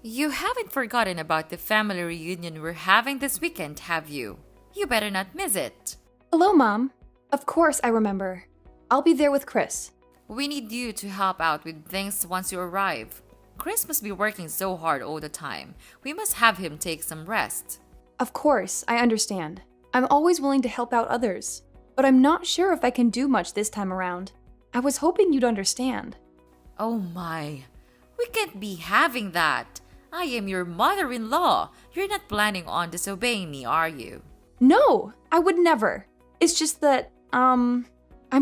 You haven't forgotten about the family reunion we're having this weekend, have you? You better not miss it. Hello, Mom. Of course I remember. I'll be there with Chris. We need you to help out with things once you arrive. Chris must be working so hard all the time. We must have him take some rest. Of course, I understand. I'm always willing to help out others, but I'm not sure if I can do much this time around. I was hoping you'd understand. Oh my, we can't be having that. I am your mother-in-law. You're not planning on disobeying me, are you? No, I would never. It's just that, I'm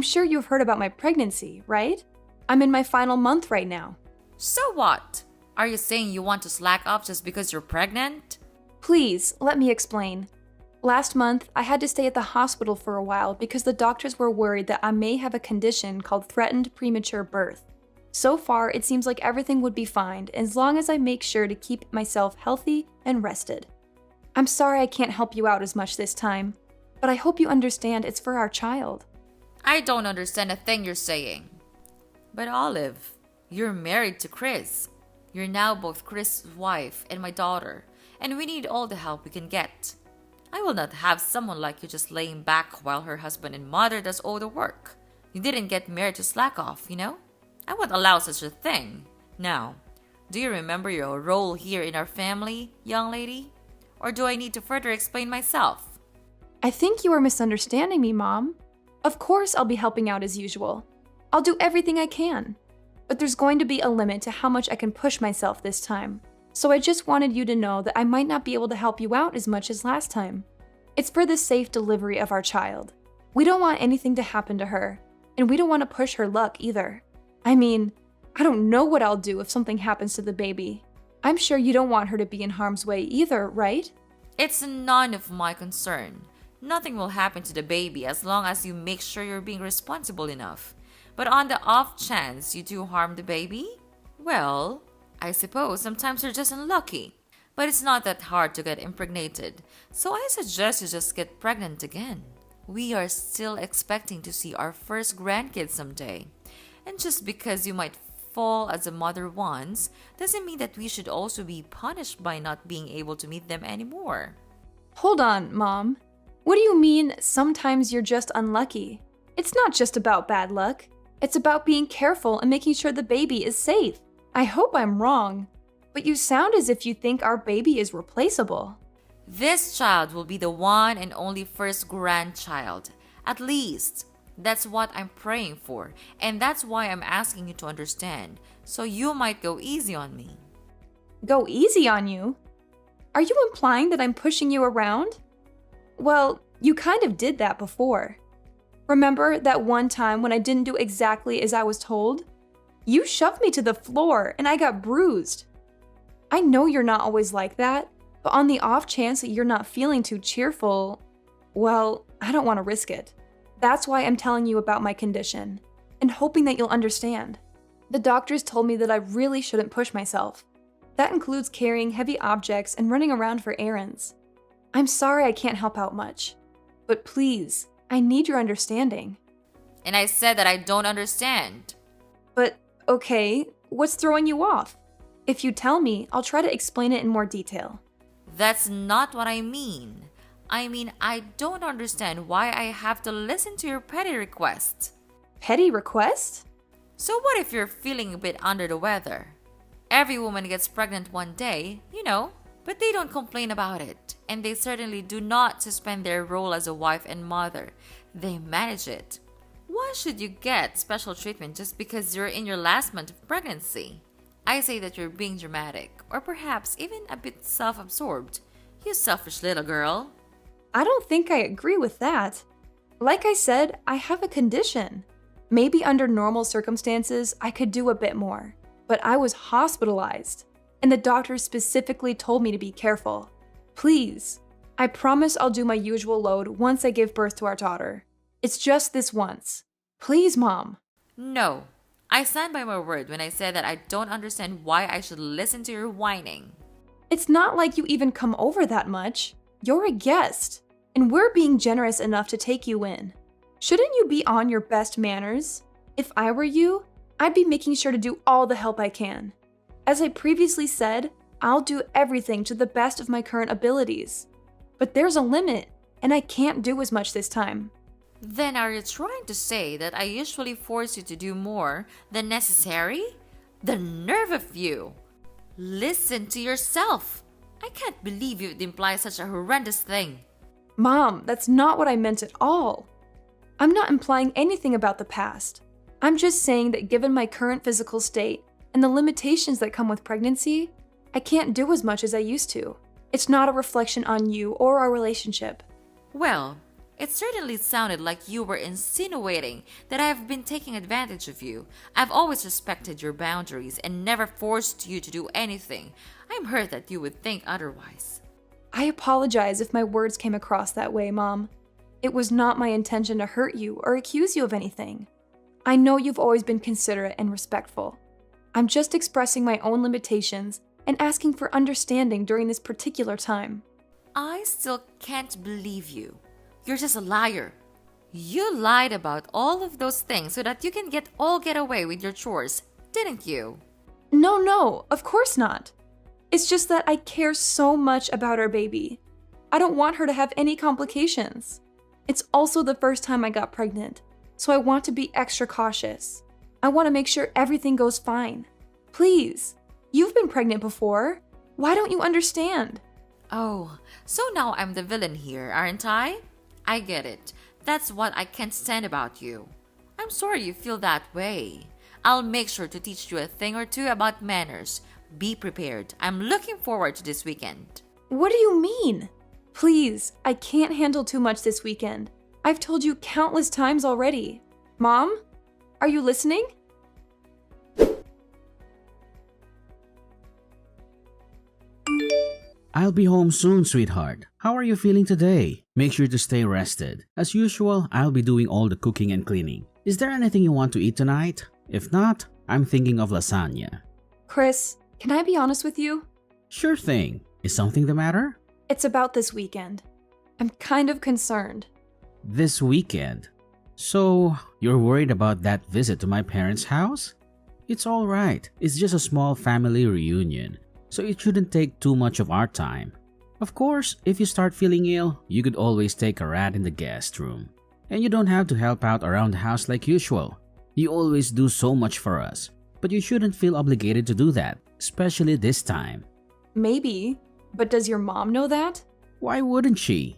sure you've heard about my pregnancy, right? I'm in my final month right now. So what? Are you saying you want to slack off just because you're pregnant? Please, let me explain. Last month, I had to stay at the hospital for a while because the doctors were worried that I may have a condition called threatened premature birth. So far, it seems like everything would be fine as long as I make sure to keep myself healthy and rested. I'm sorry I can't help you out as much this time, but I hope you understand it's for our child. I don't understand a thing you're saying. But Olive, you're married to Chris. You're now both Chris' wife and my daughter, and we need all the help we can get. I will not have someone like you just laying back while her husband and mother does all the work. You didn't get married to slack off, you know? I won't allow such a thing. Now, do you remember your role here in our family, young lady? Or do I need to further explain myself? I think you are misunderstanding me, Mom. Of course I'll be helping out as usual. I'll do everything I can. But there's going to be a limit to how much I can push myself this time. So I just wanted you to know that I might not be able to help you out as much as last time. It's for the safe delivery of our child. We don't want anything to happen to her, and we don't want to push her luck either. I mean, I don't know what I'll do if something happens to the baby. I'm sure you don't want her to be in harm's way either, right? It's none of my concern. Nothing will happen to the baby as long as you make sure you're being responsible enough. But on the off chance you do harm the baby, well, I suppose sometimes you're just unlucky. But it's not that hard to get impregnated, so I suggest you just get pregnant again. We are still expecting to see our first grandkids someday. And just because you might fall as a mother once, doesn't mean that we should also be punished by not being able to meet them anymore. Hold on, Mom. What do you mean, sometimes you're just unlucky? It's not just about bad luck. It's about being careful and making sure the baby is safe. I hope I'm wrong, but you sound as if you think our baby is replaceable. This child will be the one and only first grandchild. At least, that's what I'm praying for, and that's why I'm asking you to understand, so you might go easy on me. Go easy on you? Are you implying that I'm pushing you around? Well, you kind of did that before. Remember that one time when I didn't do exactly as I was told? You shoved me to the floor and I got bruised. I know you're not always like that, but on the off chance that you're not feeling too cheerful, well, I don't want to risk it. That's why I'm telling you about my condition, and hoping that you'll understand. The doctors told me that I really shouldn't push myself. That includes carrying heavy objects and running around for errands. I'm sorry I can't help out much, but please, I need your understanding. And I said that I don't understand. But, okay, what's throwing you off? If you tell me, I'll try to explain it in more detail. That's not what I mean. I don't understand why I have to listen to your petty requests. Petty request? So what if you're feeling a bit under the weather? Every woman gets pregnant one day, but they don't complain about it. And they certainly do not suspend their role as a wife and mother. They manage it. Why should you get special treatment just because you're in your last month of pregnancy? I say that you're being dramatic, or perhaps even a bit self-absorbed. You selfish little girl. I don't think I agree with that. Like I said, I have a condition. Maybe under normal circumstances, I could do a bit more. But I was hospitalized, and the doctor specifically told me to be careful. Please, I promise I'll do my usual load once I give birth to our daughter. It's just this once. Please, Mom. No, I stand by my word when I said that I don't understand why I should listen to your whining. It's not like you even come over that much. You're a guest, and we're being generous enough to take you in. Shouldn't you be on your best manners? If I were you, I'd be making sure to do all the help I can. As I previously said, I'll do everything to the best of my current abilities. But there's a limit, and I can't do as much this time. Then are you trying to say that I usually force you to do more than necessary? The nerve of you! Listen to yourself! I can't believe you'd imply such a horrendous thing. Mom, that's not what I meant at all. I'm not implying anything about the past. I'm just saying that given my current physical state and the limitations that come with pregnancy, I can't do as much as I used to. It's not a reflection on you or our relationship. Well, it certainly sounded like you were insinuating that I have been taking advantage of you. I've always respected your boundaries and never forced you to do anything. I'm hurt that you would think otherwise. I apologize if my words came across that way, Mom. It was not my intention to hurt you or accuse you of anything. I know you've always been considerate and respectful. I'm just expressing my own limitations and asking for understanding during this particular time. I still can't believe you. You're just a liar. You lied about all of those things so that you can get away with your chores, didn't you? No, of course not. It's just that I care so much about our baby. I don't want her to have any complications. It's also the first time I got pregnant, so I want to be extra cautious. I want to make sure everything goes fine. Please, you've been pregnant before. Why don't you understand? Oh, so now I'm the villain here, aren't I? I get it. That's what I can't stand about you. I'm sorry you feel that way. I'll make sure to teach you a thing or two about manners. Be prepared. I'm looking forward to this weekend. What do you mean? Please, I can't handle too much this weekend. I've told you countless times already. Mom, are you listening? I'll be home soon, sweetheart. How are you feeling today? Make sure to stay rested. As usual, I'll be doing all the cooking and cleaning. Is there anything you want to eat tonight? If not, I'm thinking of lasagna. Chris, can I be honest with you? Sure thing. Is something the matter? It's about this weekend. I'm kind of concerned. This weekend? So, you're worried about that visit to my parents' house? It's alright. It's just a small family reunion, so it shouldn't take too much of our time. Of course, if you start feeling ill, you could always take a rat in the guest room. And you don't have to help out around the house like usual. You always do so much for us, but you shouldn't feel obligated to do that, especially this time. Maybe, but does your mom know that? Why wouldn't she?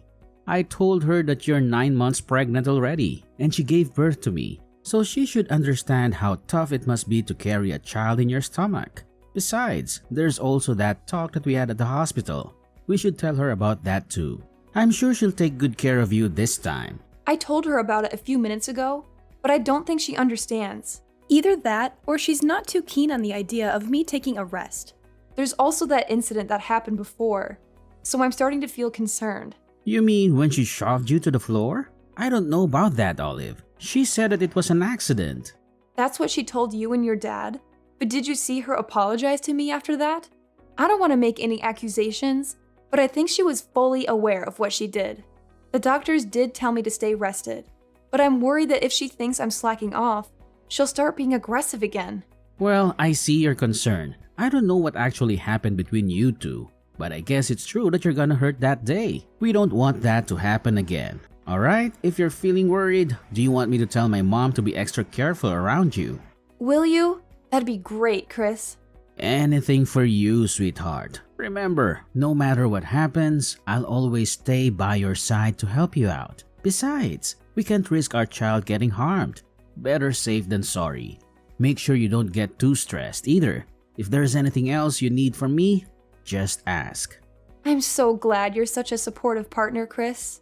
I told her that you're 9 months pregnant already, and she gave birth to me, so she should understand how tough it must be to carry a child in your stomach. Besides, there's also that talk that we had at the hospital. We should tell her about that too. I'm sure she'll take good care of you this time. I told her about it a few minutes ago, but I don't think she understands. Either that, or she's not too keen on the idea of me taking a rest. There's also that incident that happened before, so I'm starting to feel concerned. You mean when she shoved you to the floor? I don't know about that, Olive. She said that it was an accident. That's what she told you and your dad? But did you see her apologize to me after that? I don't want to make any accusations, but I think she was fully aware of what she did. The doctors did tell me to stay rested, but I'm worried that if she thinks I'm slacking off, she'll start being aggressive again. Well, I see your concern. I don't know what actually happened between you two, but I guess it's true that you're gonna hurt that day. We don't want that to happen again. Alright, if you're feeling worried, do you want me to tell my mom to be extra careful around you? Will you? That'd be great, Chris. Anything for you, sweetheart. Remember, no matter what happens, I'll always stay by your side to help you out. Besides, we can't risk our child getting harmed. Better safe than sorry. Make sure you don't get too stressed either. If there's anything else you need from me, just ask. I'm so glad you're such a supportive partner, Chris.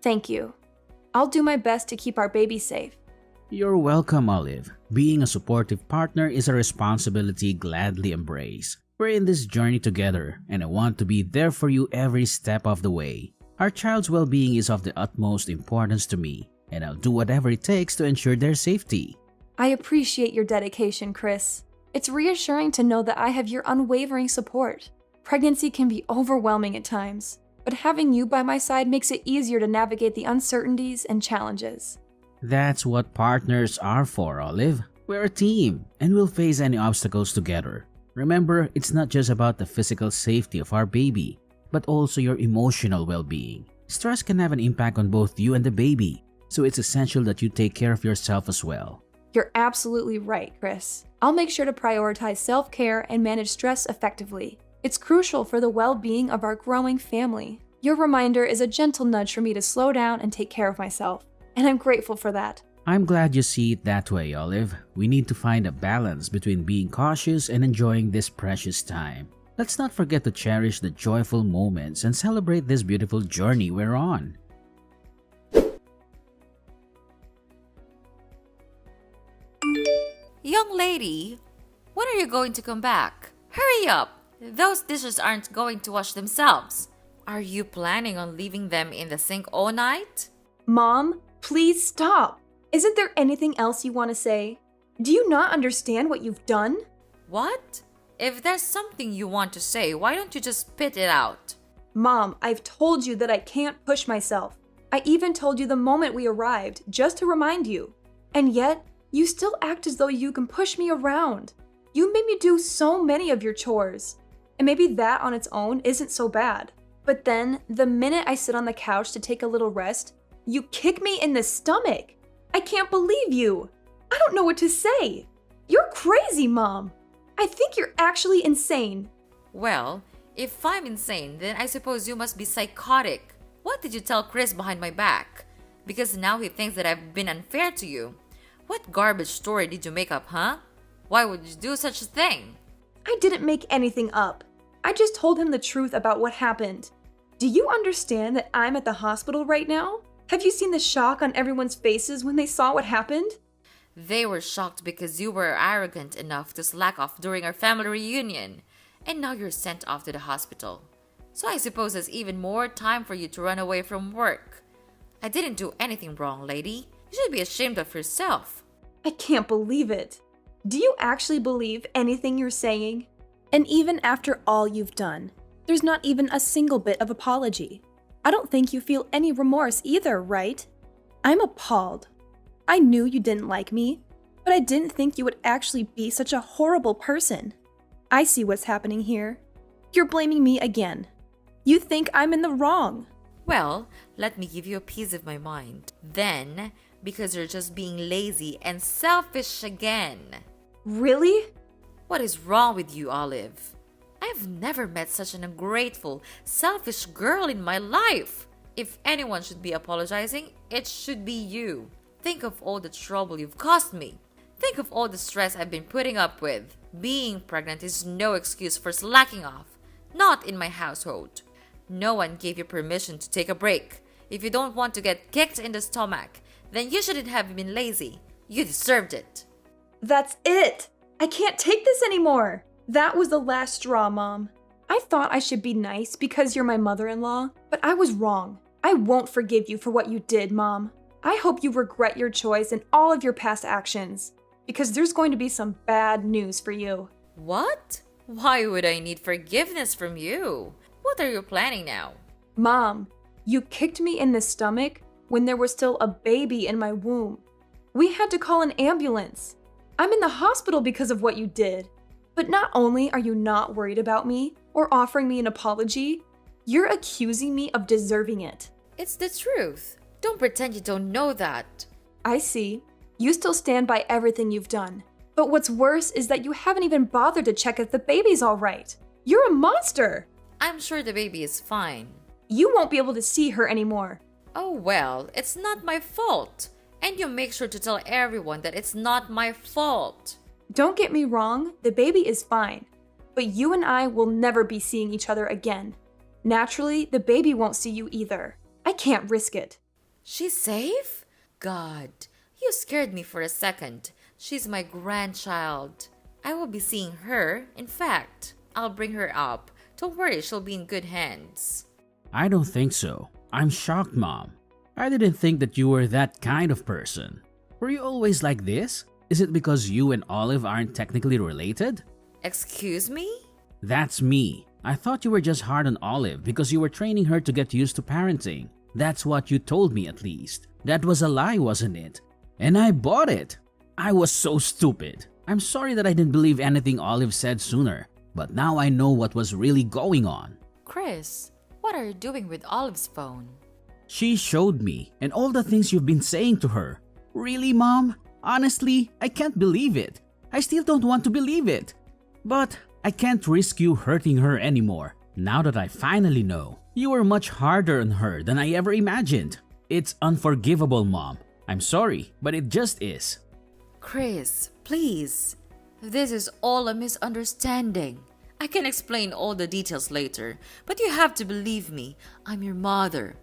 Thank you. I'll do my best to keep our baby safe. You're welcome, Olive. Being a supportive partner is a responsibility gladly embrace. We're in this journey together, and I want to be there for you every step of the way. Our child's well-being is of the utmost importance to me, and I'll do whatever it takes to ensure their safety. I appreciate your dedication, Chris. It's reassuring to know that I have your unwavering support. Pregnancy can be overwhelming at times, but having you by my side makes it easier to navigate the uncertainties and challenges. That's what partners are for, Olive. We're a team, and we'll face any obstacles together. Remember, it's not just about the physical safety of our baby, but also your emotional well-being. Stress can have an impact on both you and the baby, so it's essential that you take care of yourself as well. You're absolutely right, Chris. I'll make sure to prioritize self-care and manage stress effectively. It's crucial for the well-being of our growing family. Your reminder is a gentle nudge for me to slow down and take care of myself, and I'm grateful for that. I'm glad you see it that way, Olive. We need to find a balance between being cautious and enjoying this precious time. Let's not forget to cherish the joyful moments and celebrate this beautiful journey we're on. Young lady, when are you going to come back? Hurry up! Those dishes aren't going to wash themselves. Are you planning on leaving them in the sink all night? Mom, please stop. Isn't there anything else you want to say? Do you not understand what you've done? What? If there's something you want to say, why don't you just spit it out? Mom, I've told you that I can't push myself. I even told you the moment we arrived, just to remind you. And yet, you still act as though you can push me around. You made me do so many of your chores. And maybe that on its own isn't so bad. But then, the minute I sit on the couch to take a little rest, you kick me in the stomach. I can't believe you. I don't know what to say. You're crazy, Mom. I think you're actually insane. Well, if I'm insane, then I suppose you must be psychotic. What did you tell Chris behind my back? Because now he thinks that I've been unfair to you. What garbage story did you make up, huh? Why would you do such a thing? I didn't make anything up. I just told him the truth about what happened. Do you understand that I'm at the hospital right now? Have you seen the shock on everyone's faces when they saw what happened? They were shocked because you were arrogant enough to slack off during our family reunion, and now you're sent off to the hospital. So I suppose there's even more time for you to run away from work. I didn't do anything wrong, lady. You should be ashamed of yourself. I can't believe it. Do you actually believe anything you're saying? And even after all you've done, there's not even a single bit of apology. I don't think you feel any remorse either, right? I'm appalled. I knew you didn't like me, but I didn't think you would actually be such a horrible person. I see what's happening here. You're blaming me again. You think I'm in the wrong. Well, let me give you a piece of my mind. Then, because you're just being lazy and selfish again. Really? What is wrong with you, Olive? I've never met such an ungrateful, selfish girl in my life. If anyone should be apologizing, it should be you. Think of all the trouble you've caused me. Think of all the stress I've been putting up with. Being pregnant is no excuse for slacking off. Not in my household. No one gave you permission to take a break. If you don't want to get kicked in the stomach, then you shouldn't have been lazy. You deserved it. That's it. I can't take this anymore. That was the last straw, Mom. I thought I should be nice because you're my mother-in-law, but I was wrong. I won't forgive you for what you did, Mom. I hope you regret your choice and all of your past actions, because there's going to be some bad news for you. What? Why would I need forgiveness from you? What are you planning now? Mom, you kicked me in the stomach when there was still a baby in my womb. We had to call an ambulance. I'm in the hospital because of what you did. But not only are you not worried about me or offering me an apology, you're accusing me of deserving it. It's the truth. Don't pretend you don't know that. I see. You still stand by everything you've done. But what's worse is that you haven't even bothered to check if the baby's all right. You're a monster. I'm sure the baby is fine. You won't be able to see her anymore. Oh well, it's not my fault. And you make sure to tell everyone that it's not my fault. Don't get me wrong, the baby is fine. But you and I will never be seeing each other again. Naturally, the baby won't see you either. I can't risk it. She's safe? God, you scared me for a second. She's my grandchild. I will be seeing her. In fact, I'll bring her up. Don't worry, she'll be in good hands. I don't think so. I'm shocked, Mom. I didn't think that you were that kind of person. Were you always like this? Is it because you and Olive aren't technically related? Excuse me? That's me. I thought you were just hard on Olive because you were training her to get used to parenting. That's what you told me at least. That was a lie, wasn't it? And I bought it. I was so stupid. I'm sorry that I didn't believe anything Olive said sooner, but now I know what was really going on. Chris, what are you doing with Olive's phone? She showed me, and all the things you've been saying to her. Really, Mom? Honestly, I can't believe it. I still don't want to believe it. But I can't risk you hurting her anymore. Now that I finally know, you were much harder on her than I ever imagined. It's unforgivable, Mom. I'm sorry, but it just is. Chris, please. This is all a misunderstanding. I can explain all the details later, but you have to believe me. I'm your mother.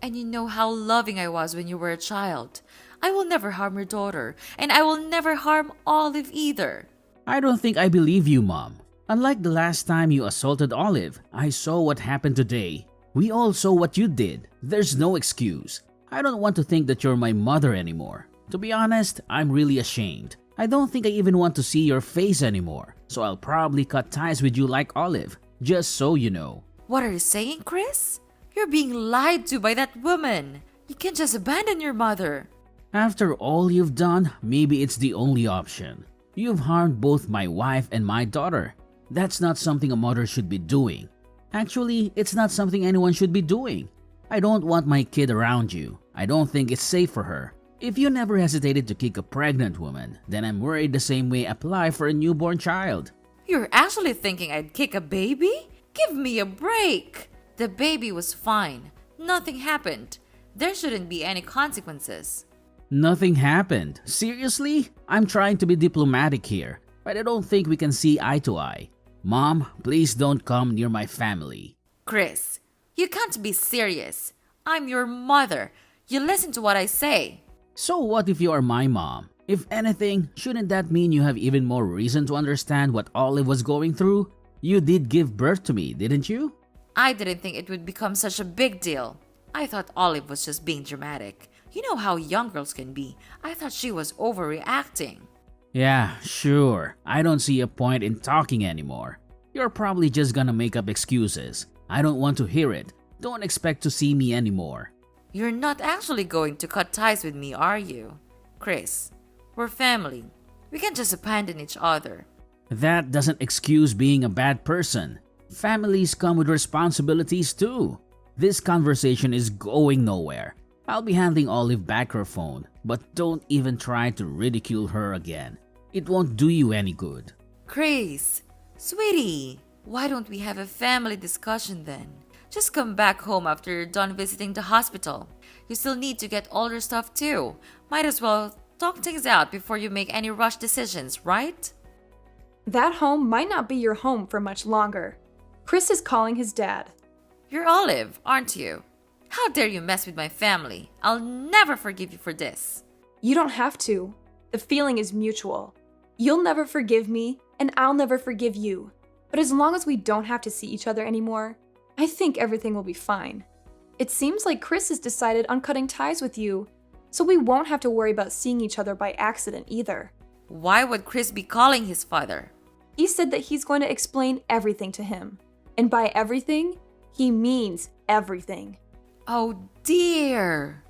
And you know how loving I was when you were a child. I will never harm your daughter, and I will never harm Olive either. I don't think I believe you, Mom. Unlike the last time you assaulted Olive, I saw what happened today. We all saw what you did. There's no excuse. I don't want to think that you're my mother anymore. To be honest, I'm really ashamed. I don't think I even want to see your face anymore. So I'll probably cut ties with you like Olive, just so you know. What are you saying, Chris? You're being lied to by that woman. You can't just abandon your mother. After all you've done, maybe it's the only option. You've harmed both my wife and my daughter. That's not something a mother should be doing. Actually, it's not something anyone should be doing. I don't want my kid around you. I don't think it's safe for her. If you never hesitated to kick a pregnant woman, then I'm worried the same way apply for a newborn child. You're actually thinking I'd kick a baby? Give me a break. The baby was fine. Nothing happened. There shouldn't be any consequences. Nothing happened. Seriously? I'm trying to be diplomatic here, but I don't think we can see eye to eye. Mom, please don't come near my family. Chris, you can't be serious. I'm your mother. You listen to what I say. So what if you are my mom? If anything, shouldn't that mean you have even more reason to understand what Olive was going through? You did give birth to me, didn't you? I didn't think it would become such a big deal. I thought Olive was just being dramatic. You know how young girls can be. I thought she was overreacting. Yeah, sure. I don't see a point in talking anymore. You're probably just gonna make up excuses. I don't want to hear it. Don't expect to see me anymore. You're not actually going to cut ties with me, are you? Chris, we're family. We can't just abandon each other. That doesn't excuse being a bad person. Families come with responsibilities too. This conversation is going nowhere. I'll be handing Olive back her phone, but don't even try to ridicule her again. It won't do you any good. Chris, sweetie, why don't we have a family discussion then? Just come back home after you're done visiting the hospital. You still need to get all your stuff too. Might as well talk things out before you make any rush decisions, right? That home might not be your home for much longer. Chris is calling his dad. You're Olive, aren't you? How dare you mess with my family? I'll never forgive you for this. You don't have to. The feeling is mutual. You'll never forgive me, and I'll never forgive you. But as long as we don't have to see each other anymore, I think everything will be fine. It seems like Chris has decided on cutting ties with you, so we won't have to worry about seeing each other by accident either. Why would Chris be calling his father? He said that he's going to explain everything to him. And by everything, he means everything. Oh dear.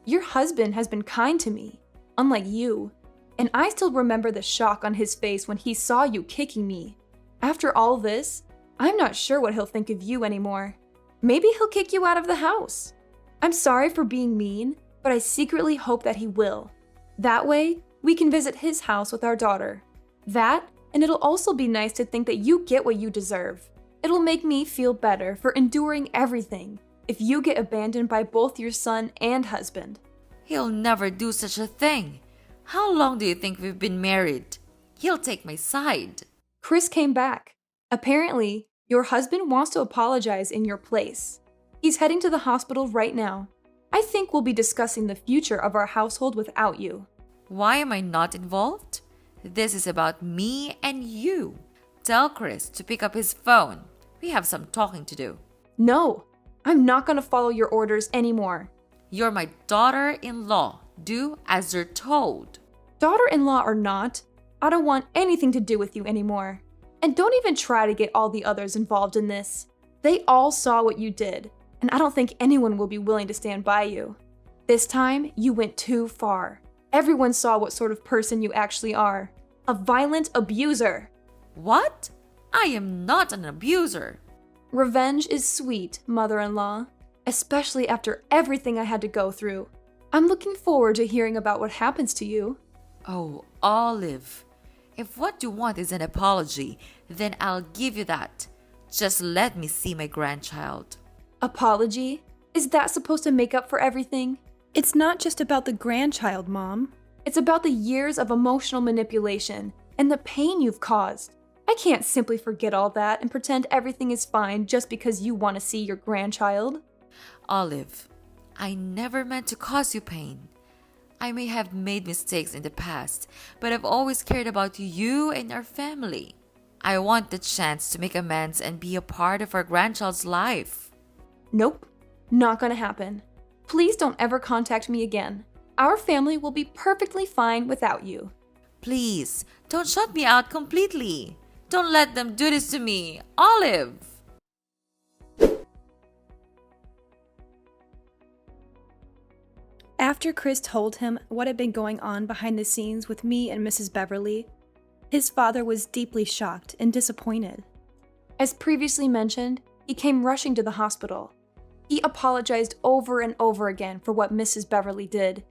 Your husband has been kind to me, unlike you. And I still remember the shock on his face when he saw you kicking me. After all this, I'm not sure what he'll think of you anymore. Maybe he'll kick you out of the house. I'm sorry for being mean, but I secretly hope that he will. That way, we can visit his house with our daughter. That, and it'll also be nice to think that you get what you deserve. It'll make me feel better for enduring everything if you get abandoned by both your son and husband. He'll never do such a thing. How long do you think we've been married? He'll take my side. Chris came back. Apparently, your husband wants to apologize in your place. He's heading to the hospital right now. I think we'll be discussing the future of our household without you. Why am I not involved? This is about me and you. Tell Chris to pick up his phone. We have some talking to do. No, I'm not going to follow your orders anymore. You're my daughter-in-law. Do as you're told. Daughter-in-law or not, I don't want anything to do with you anymore. And don't even try to get all the others involved in this. They all saw what you did, and I don't think anyone will be willing to stand by you. This time, you went too far. Everyone saw what sort of person you actually are. A violent abuser. What? I am not an abuser. Revenge is sweet, mother-in-law, especially after everything I had to go through. I'm looking forward to hearing about what happens to you. Oh, Olive. If what you want is an apology, then I'll give you that. Just let me see my grandchild. Apology? Is that supposed to make up for everything? It's not just about the grandchild, Mom. It's about the years of emotional manipulation and the pain you've caused. I can't simply forget all that and pretend everything is fine just because you want to see your grandchild. Olive, I never meant to cause you pain. I may have made mistakes in the past, but I've always cared about you and our family. I want the chance to make amends and be a part of our grandchild's life. Nope, not gonna happen. Please don't ever contact me again. Our family will be perfectly fine without you. Please, don't shut me out completely. Don't let them do this to me, Olive. After Chris told him what had been going on behind the scenes with me and Mrs. Beverly, his father was deeply shocked and disappointed. As previously mentioned, he came rushing to the hospital. He apologized over and over again for what Mrs. Beverly did,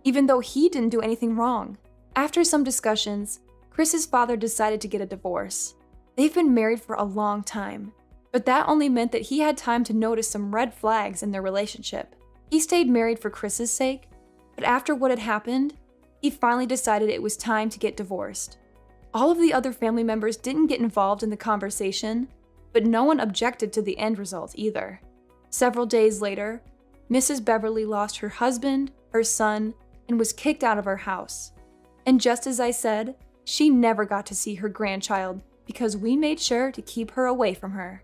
even though he didn't do anything wrong. After some discussions, Chris's father decided to get a divorce. They've been married for a long time, but that only meant that he had time to notice some red flags in their relationship. He stayed married for Chris's sake, but after what had happened, he finally decided it was time to get divorced. All of the other family members didn't get involved in the conversation, but no one objected to the end result either. Several days later, Mrs. Beverly lost her husband, her son, and was kicked out of her house. And just as I said, she never got to see her grandchild because we made sure to keep her away from her.